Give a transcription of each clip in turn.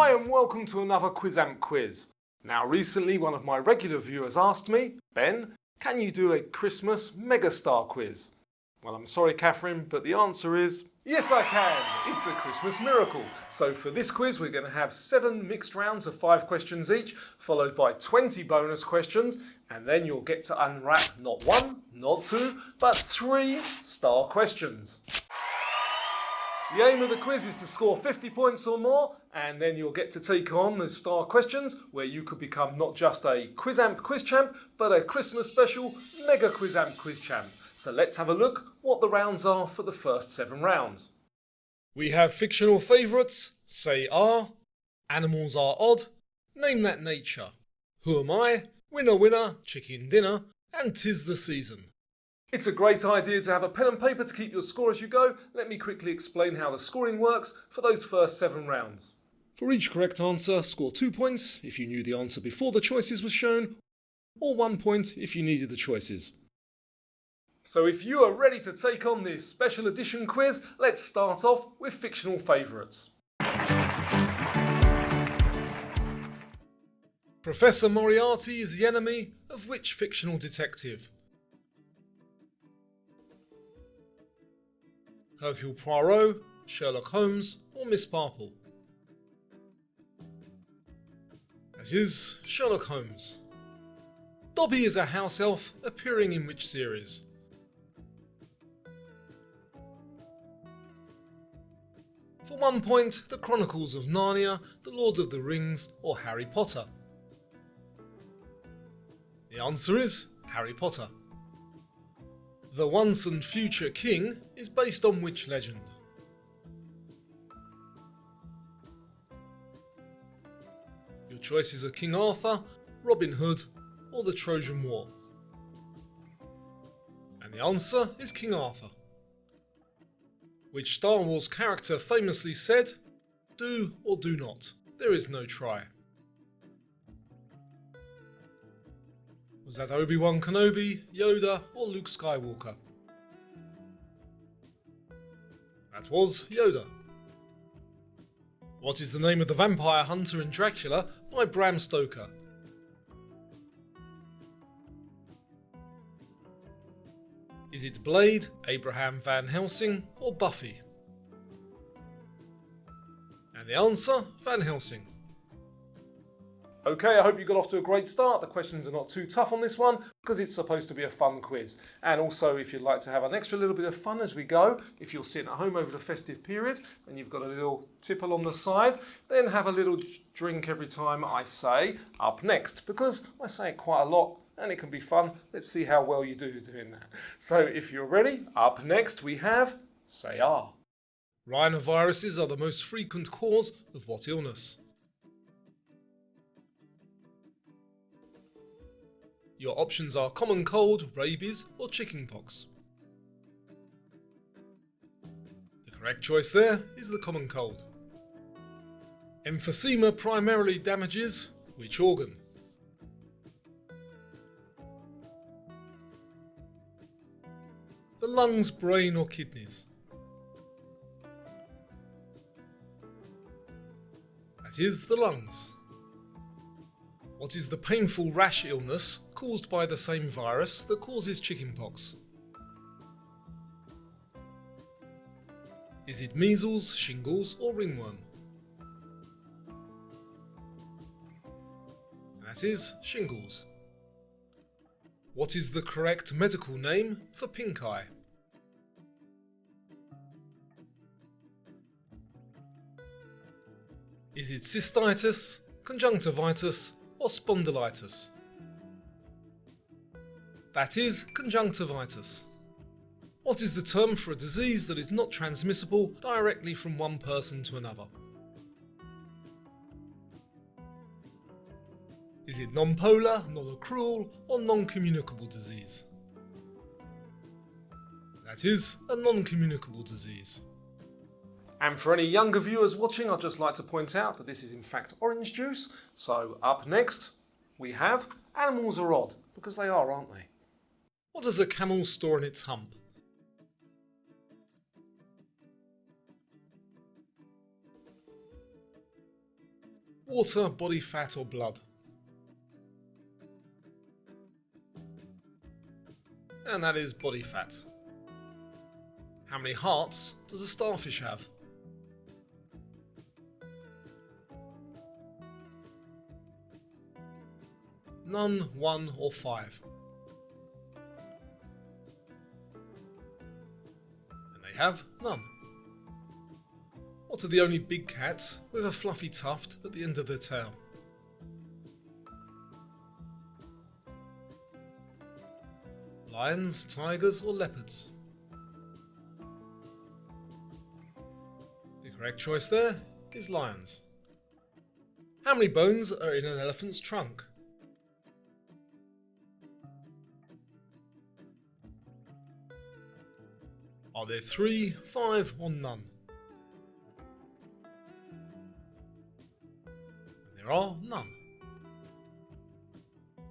Hi and welcome to another Quizamp quiz. Now recently one of my regular viewers asked me, Ben, can you do a Christmas megastar quiz? Well, I'm sorry Catherine, but the answer is yes I can. It's a Christmas miracle. So for this quiz we're going to have 7 mixed rounds of 5 questions each, followed by 20 bonus questions, and then you'll get to unwrap not 1, not 2, but 3 star questions. The aim of the quiz is to score 50 points or more, and then you'll get to take on the star questions, where you could become not just a Quizamp quiz champ, but a Christmas special Mega Quizamp quiz champ. So let's have a look what the rounds are for the first 7 rounds. We have fictional favourites, say are, animals are odd, name that nature, who am I, winner winner, chicken dinner, and 'tis the season. It's a great idea to have a pen and paper to keep your score as you go. Let me quickly explain how the scoring works for those first 7 rounds. For each correct answer, score 2 points if you knew the answer before the choices were shown, or 1 point if you needed the choices. So if you are ready to take on this special edition quiz, let's start off with fictional favourites. Professor Moriarty is the enemy of which fictional detective? Hercule Poirot, Sherlock Holmes, or Miss Marple? That is Sherlock Holmes. Dobby is a house elf appearing in which series? For 1 point, The Chronicles of Narnia, The Lord of the Rings, or Harry Potter? The answer is Harry Potter. The once and future king is based on which legend? Your choices are King Arthur, Robin Hood, or the Trojan War. And the answer is King Arthur. Which Star Wars character famously said, "Do or do not, there is no try"? Was that Obi-Wan Kenobi, Yoda, or Luke Skywalker? That was Yoda. What is the name of the vampire hunter in Dracula by Bram Stoker? Is it Blade, Abraham Van Helsing, or Buffy? And the answer, Van Helsing. Okay, I hope you got off to a great start. The questions are not too tough on this one because it's supposed to be a fun quiz. And also, if you'd like to have an extra little bit of fun as we go, if you're sitting at home over the festive period and you've got a little tipple on the side, then have a little drink every time I say up next, because I say it quite a lot and it can be fun. Let's see how well you do doing that. So if you're ready, up next we have say are. Rhinoviruses are the most frequent cause of what illness? Your options are common cold, rabies, or chickenpox. The correct choice there is the common cold. Emphysema primarily damages which organ? The lungs, brain, or kidneys? That is the lungs. What is the painful rash illness caused by the same virus that causes chickenpox? Is it measles, shingles, or ringworm? That is shingles. What is the correct medical name for pink eye? Is it cystitis, conjunctivitis, or spondylitis? That is conjunctivitis. What is the term for a disease that is not transmissible directly from one person to another? Is it non-polar, non-accrual, or non-communicable disease? That is a non-communicable disease. And for any younger viewers watching, I'd just like to point out that this is in fact orange juice. So up next, we have animals are odd, because they are, aren't they? What does a camel store in its hump? water, body fat or blood? And that is body fat. How many hearts does a starfish have? None, 1 or 5. And they have none. What are the only big cats with a fluffy tuft at the end of their tail? Lions, tigers or leopards? The correct choice there is lions. How many bones are in an elephant's trunk? Are there 3, 5 or none? And there are none.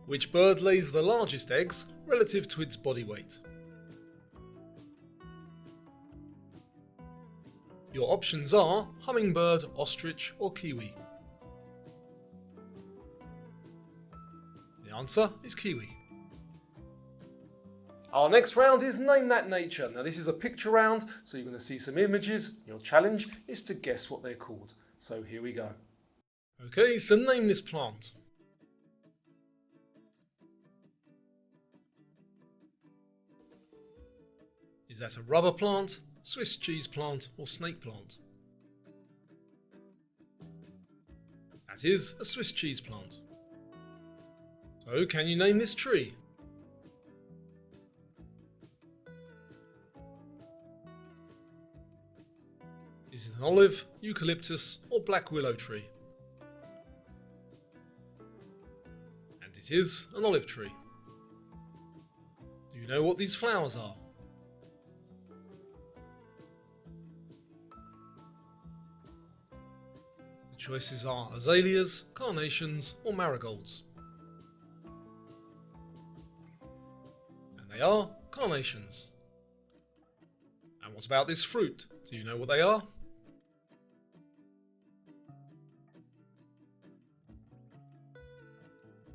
Which bird lays the largest eggs relative to its body weight? Your options are hummingbird, ostrich or kiwi. The answer is kiwi. Our next round is Name That Nature. Now this is a picture round, so you're going to see some images. Your challenge is to guess what they're called. So here we go. Okay, so name this plant. Is that a rubber plant, Swiss cheese plant or snake plant? That is a Swiss cheese plant. So can you name this tree? Is it an olive, eucalyptus or black willow tree? And it is an olive tree. Do you know what these flowers are? The choices are azaleas, carnations or marigolds. And they are carnations. And what about this fruit? Do you know what they are?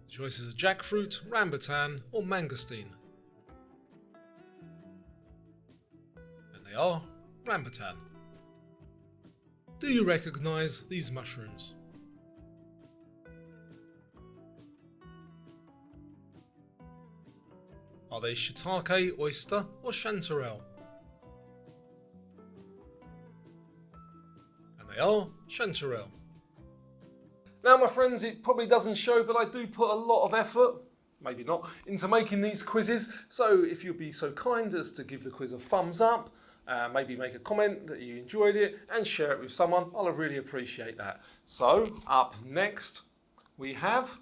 The choices are jackfruit, rambutan or mangosteen. And they are rambutan. Do you recognise these mushrooms? Are they shiitake, oyster or chanterelle? And they are chanterelle. Now my friends, it probably doesn't show, but I do put a lot of effort, maybe not, into making these quizzes. So if you'd be so kind as to give the quiz a thumbs up, maybe make a comment that you enjoyed it and share it with someone, I'll really appreciate that. So up next we have,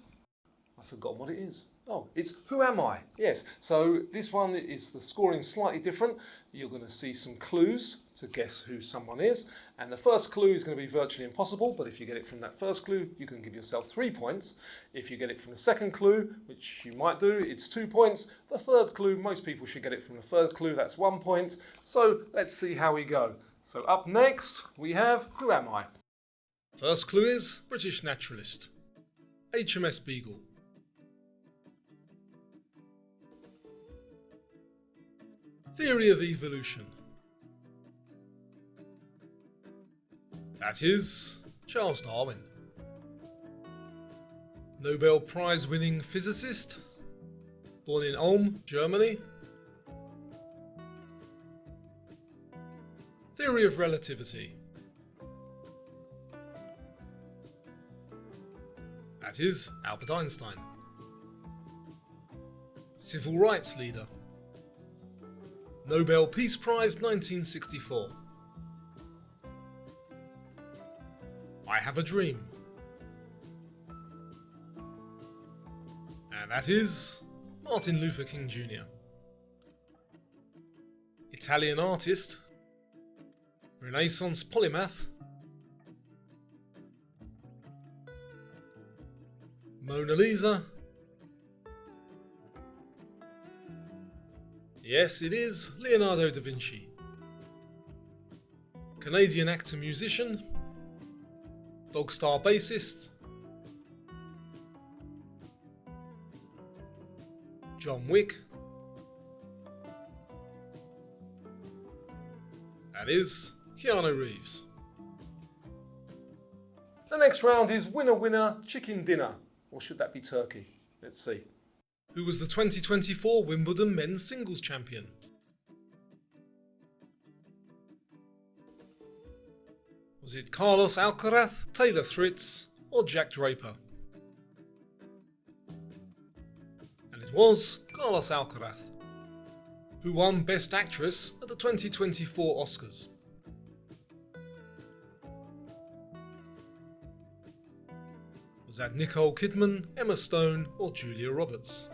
I've forgotten what it is. Oh, it's Who Am I? Yes, so this one is the scoring slightly different. You're going to see some clues to guess who someone is. And the first clue is going to be virtually impossible, but if you get it from that first clue, you can give yourself 3 points. If you get it from the second clue, which you might do, it's 2 points. The third clue, most people should get it from the third clue, that's 1 point. So let's see how we go. So up next, we have Who Am I? First clue is British naturalist. HMS Beagle. Theory of evolution. That is Charles Darwin. Nobel Prize winning physicist, born in Ulm, Germany. Theory of relativity. That is Albert Einstein. Civil rights leader. Nobel Peace Prize 1964. I Have a Dream. And that is Martin Luther King Jr. Italian artist, Renaissance polymath, Mona Lisa. Yes, it is Leonardo da Vinci. Canadian actor-musician, Dogstar bassist, John Wick? That is Keanu Reeves. The next round is winner winner chicken dinner. Or should that be turkey? Let's see. Who was the 2024 Wimbledon men's singles champion? Was it Carlos Alcaraz, Taylor Fritz, or Jack Draper? And it was Carlos Alcaraz, who won Best Actress at the 2024 Oscars. Was that Nicole Kidman, Emma Stone, or Julia Roberts?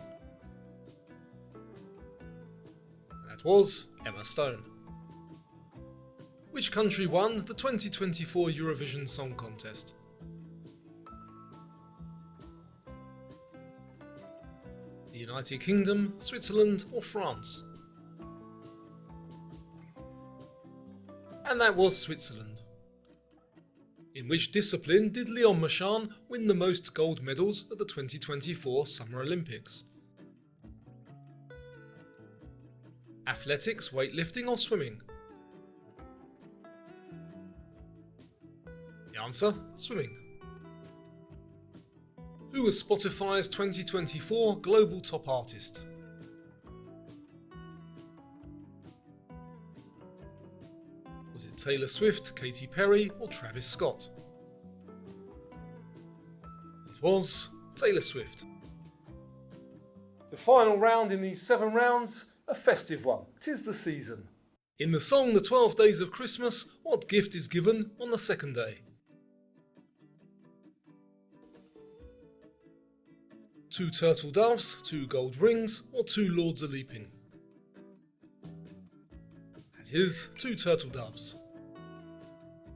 That was Emma Stone. Which country won the 2024 Eurovision Song Contest? The United Kingdom, Switzerland, or France? And that was Switzerland. In which discipline did Leon Marchand win the most gold medals at the 2024 Summer Olympics? Athletics, weightlifting, or swimming? The answer, swimming. Who was Spotify's 2024 Global Top Artist? Was it Taylor Swift, Katy Perry, or Travis Scott? It was Taylor Swift. The final round in these 7 rounds, a festive one. 'Tis the season. In the song The 12 Days of Christmas, what gift is given on the second day? 2 turtle doves, 2 gold rings, or 2 lords a-leaping? That is 2 turtle doves.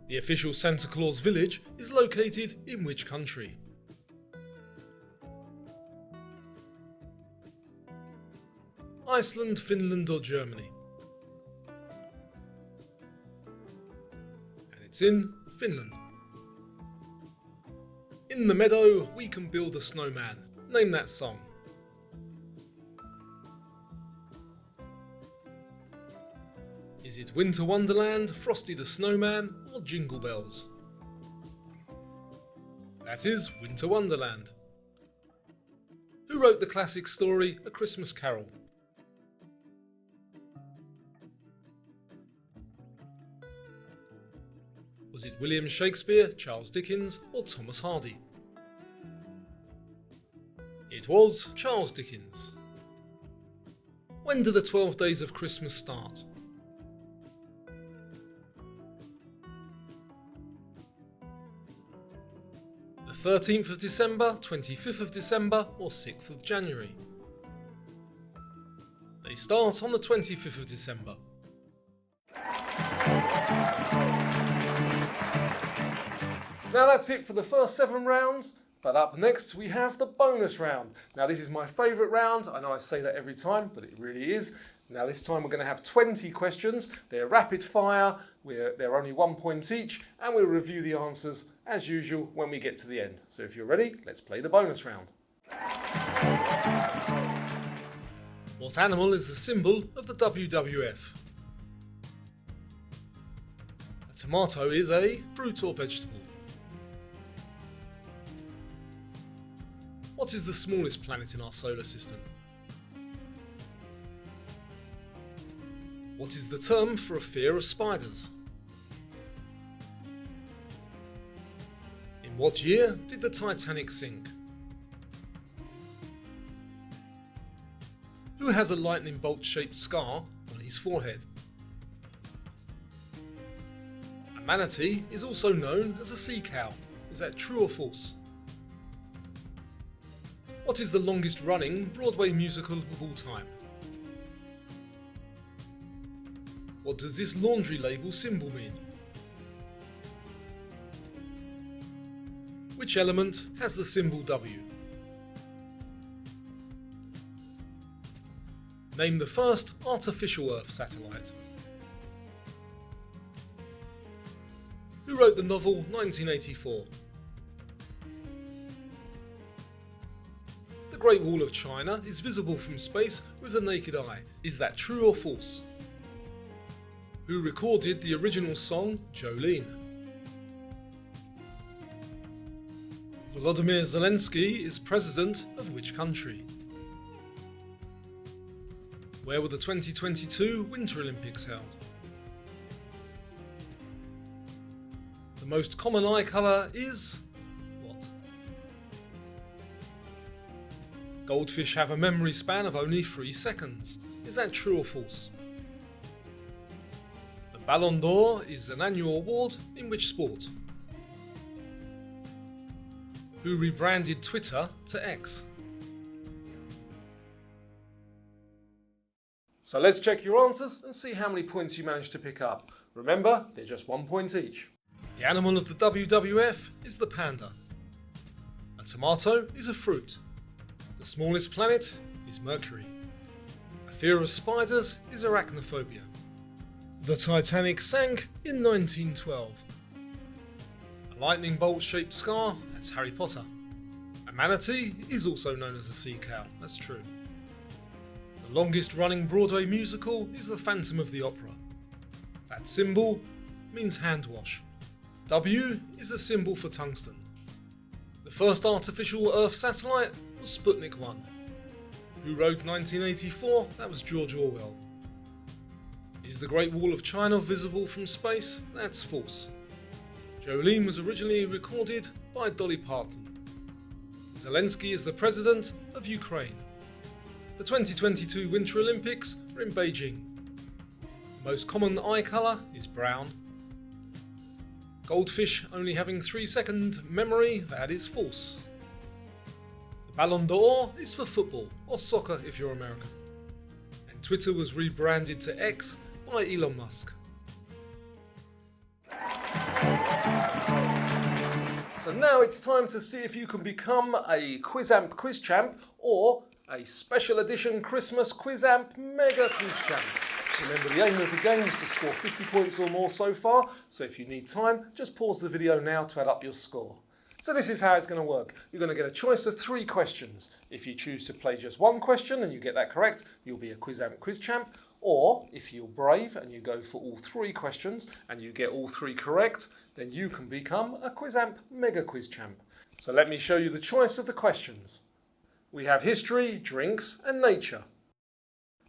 The official Santa Claus village is located in which country? Iceland, Finland, or Germany? And it's in Finland. In the meadow, we can build a snowman. Name that song. Is it Winter Wonderland, Frosty the Snowman, or Jingle Bells? That is Winter Wonderland. Who wrote the classic story A Christmas Carol? Was it William Shakespeare, Charles Dickens, or Thomas Hardy? It was Charles Dickens. When do the 12 Days of Christmas start? The 13th of December, 25th of December, or 6th of January? They start on the 25th of December. Now that's it for the first 7 rounds. But up next we have the bonus round. Now this is my favourite round. I know I say that every time, but it really is. Now this time we're going to have 20 questions. They're rapid fire, they're only 1 point each, and we'll review the answers as usual when we get to the end. So if you're ready, let's play the bonus round. What animal is the symbol of the WWF? A tomato is a fruit or vegetable. What is the smallest planet in our solar system? What is the term for a fear of spiders? In what year did the Titanic sink? Who has a lightning bolt-shaped scar on his forehead? A manatee is also known as a sea cow. Is that true or false? What is the longest running Broadway musical of all time? What does this laundry label symbol mean? Which element has the symbol W? Name the first artificial Earth satellite. Who wrote the novel 1984? The Great Wall of China is visible from space with the naked eye. Is that true or false? Who recorded the original song Jolene? Volodymyr Zelensky is president of which country? Where were the 2022 Winter Olympics held? The most common eye colour is what? Goldfish have a memory span of only 3 seconds. Is that true or false? The Ballon d'Or is an annual award in which sport? Who rebranded Twitter to X? So let's check your answers and see how many points you managed to pick up. Remember, they're just 1 point each. The animal of the WWF is the panda. A tomato is a fruit. The smallest planet is Mercury. A fear of spiders is arachnophobia. The Titanic sank in 1912. A lightning bolt shaped scar, that's Harry Potter. A manatee is also known as a sea cow, that's true. The longest running Broadway musical is The Phantom of the Opera. That symbol means hand wash. W is a symbol for tungsten. The first artificial Earth satellite was Sputnik 1. Who wrote 1984? That was George Orwell. Is the Great Wall of China visible from space? That's false. Jolene was originally recorded by Dolly Parton. Zelensky is the president of Ukraine. The 2022 Winter Olympics are in Beijing. The most common eye colour is brown. Goldfish only having 3-second memory, that is false. The Ballon d'Or is for football, or soccer if you're American. And Twitter was rebranded to X by Elon Musk. So now it's time to see if you can become a Quizamp Quiz Champ or a special edition Christmas Quizamp Mega Quiz Champ. Remember, the aim of the game is to score 50 points or more so far, so if you need time, just pause the video now to add up your score. So this is how it's going to work. You're going to get a choice of 3 questions. If you choose to play just 1 question and you get that correct, you'll be a Quizamp Quiz Champ. Or, if you're brave and you go for all 3 questions and you get all 3 correct, then you can become a Quizamp Mega Quiz Champ. So let me show you the choice of the questions. We have history, drinks and nature.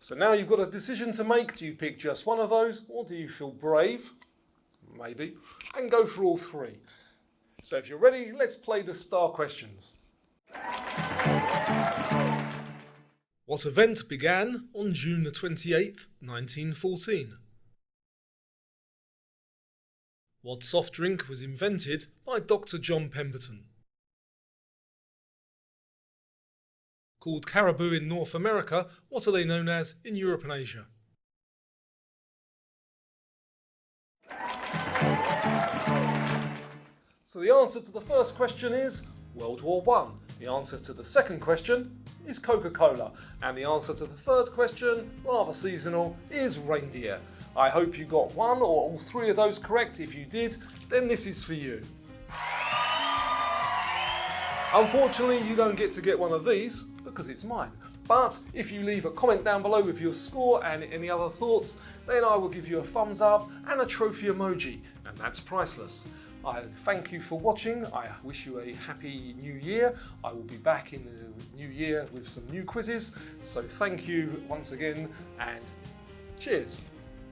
So now you've got a decision to make. Do you pick just one of those, or do you feel brave? Maybe. And go for all 3. So if you're ready, let's play the star questions. What event began on June the 28th, 1914? What soft drink was invented by Dr. John Pemberton? Called caribou in North America, what are they known as in Europe and Asia? So the answer to the first question is World War I. The answer to the second question is Coca-Cola. And the answer to the third question, rather seasonal, is reindeer. I hope you got 1 or all 3 of those correct. If you did, then this is for you. Unfortunately, you don't get to get one of these because it's mine. But if you leave a comment down below with your score and any other thoughts, then I will give you a thumbs up and a trophy emoji, and that's priceless. I thank you for watching. I wish you a happy new year. I will be back in the new year with some new quizzes. So thank you once again and cheers.